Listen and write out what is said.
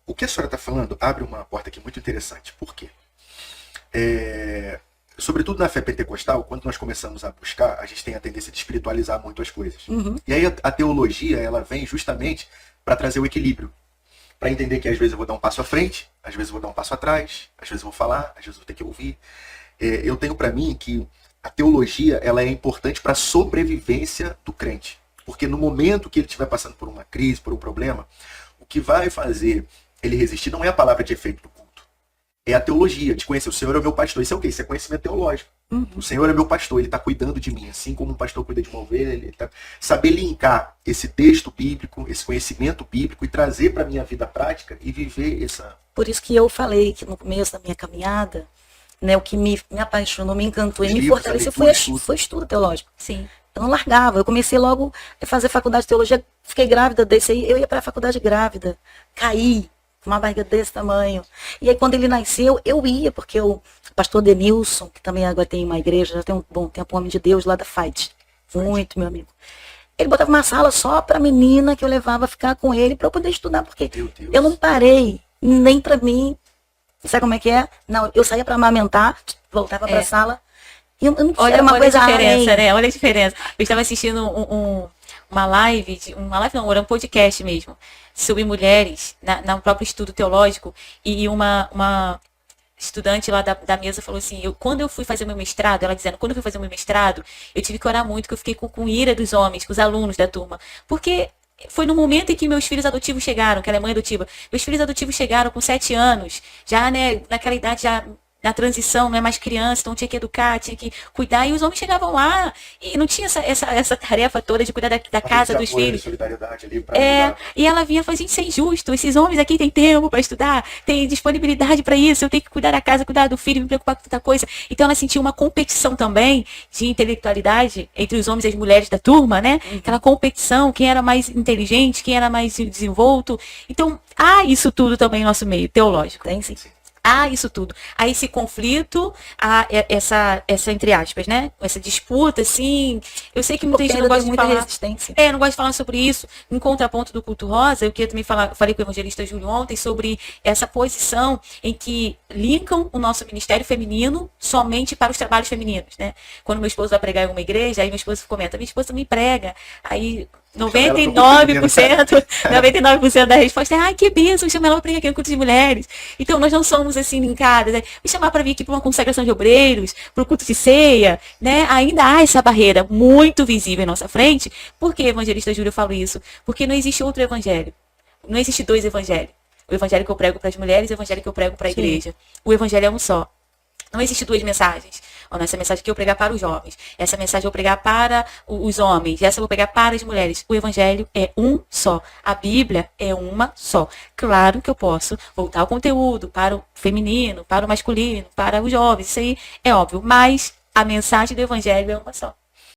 o que a senhora está falando abre uma porta aqui muito interessante. Por quê? Sobretudo na fé pentecostal, quando nós começamos a buscar, a gente tem a tendência de espiritualizar muito as coisas. Uhum. E aí a teologia, ela vem justamente para trazer o equilíbrio. Para entender que às vezes eu vou dar um passo à frente, às vezes eu vou dar um passo atrás, às vezes eu vou falar, às vezes eu vou ter que ouvir. Eu tenho para mim que a teologia, ela é importante para a sobrevivência do crente. Porque no momento que ele estiver passando por uma crise, por um problema, o que vai fazer ele resistir não é a palavra de efeito do culto. É a teologia, de conhecer. O Senhor é o meu pastor. Isso é o quê? Isso é conhecimento teológico. Uhum. O Senhor é meu pastor, Ele está cuidando de mim. Assim como um pastor cuida de uma ovelha, Ele tá... Saber linkar esse texto bíblico, esse conhecimento bíblico e trazer para a minha vida prática e viver essa... Por isso que eu falei que no começo da minha caminhada, né, o que me apaixonou, me encantou e me fortaleceu foi estudo teológico. Sim. Eu não largava. Eu comecei logo a fazer faculdade de teologia. Fiquei grávida desse aí. Eu ia para a faculdade grávida. Caí. Uma barriga desse tamanho. E aí, quando ele nasceu, eu ia, porque o pastor Denilson, que também agora tem uma igreja, já tem um bom tempo, um homem de Deus lá da Fight. Muito, meu amigo. Ele botava uma sala só para menina que eu levava a ficar com ele para eu poder estudar, porque eu não parei, nem para mim. Sabe como é que é? Não, eu saía para amamentar, voltava para a sala. E eu não olha, uma coisa a diferença, além. né? Olha a diferença. Eu estava assistindo uma live, era um podcast mesmo, sobre mulheres, no próprio estudo teológico, e uma estudante lá da mesa falou assim, quando eu fui fazer meu mestrado, ela dizendo, quando eu fui fazer meu mestrado, eu tive que orar muito, que eu fiquei com ira dos homens, com os alunos da turma, porque foi no momento em que meus filhos adotivos chegaram, que ela é mãe adotiva, meus filhos adotivos chegaram com 7 anos, já, né, naquela idade já... Na transição, não é mais criança, então tinha que educar, tinha que cuidar. E os homens chegavam lá e não tinha essa tarefa toda de cuidar da casa dos filhos. Solidariedade ali pra E ela vinha fazer, isso é injusto. Esses homens aqui têm tempo para estudar, têm disponibilidade para isso. Eu tenho que cuidar da casa, cuidar do filho, me preocupar com tanta coisa. Então ela sentia uma competição também de intelectualidade entre os homens e as mulheres da turma, né? Aquela competição, quem era mais inteligente, quem era mais desenvolto. Então há isso tudo também no nosso meio teológico. Tem sim. Há isso tudo. Há esse conflito, há essa entre aspas, né? Essa disputa, assim. Eu sei que muita gente não gosta de falar. Resistência. Não gosta de falar sobre isso. Em contraponto do culto rosa, eu queria também falei com o evangelista Júlio ontem sobre essa posição em que linkam o nosso ministério feminino somente para os trabalhos femininos, né? Quando meu esposo vai pregar em uma igreja, aí meu esposo comenta, minha esposa também prega. Aí 99% da resposta é, ai, que bênção, chama ela para pregar aqui no culto de mulheres. Então, nós não somos assim linkadas, né? Me chamar para vir aqui para uma consagração de obreiros, para o culto de ceia, né? Ainda há essa barreira muito visível em nossa frente. Por que, evangelista Júlio, eu falo isso? Porque não existe outro evangelho. Não existe 2 evangelhos. O evangelho que eu prego para as mulheres e o evangelho que eu prego para a igreja. O evangelho é um só. Não existe 2 mensagens. Essa mensagem que eu pregar para os jovens, essa mensagem eu vou pregar para os homens, essa eu vou pregar para as mulheres. O evangelho é um só. A Bíblia é uma só. Claro que eu posso voltar o conteúdo para o feminino, para o masculino, para os jovens. Isso aí é óbvio. Mas a mensagem do evangelho é uma só.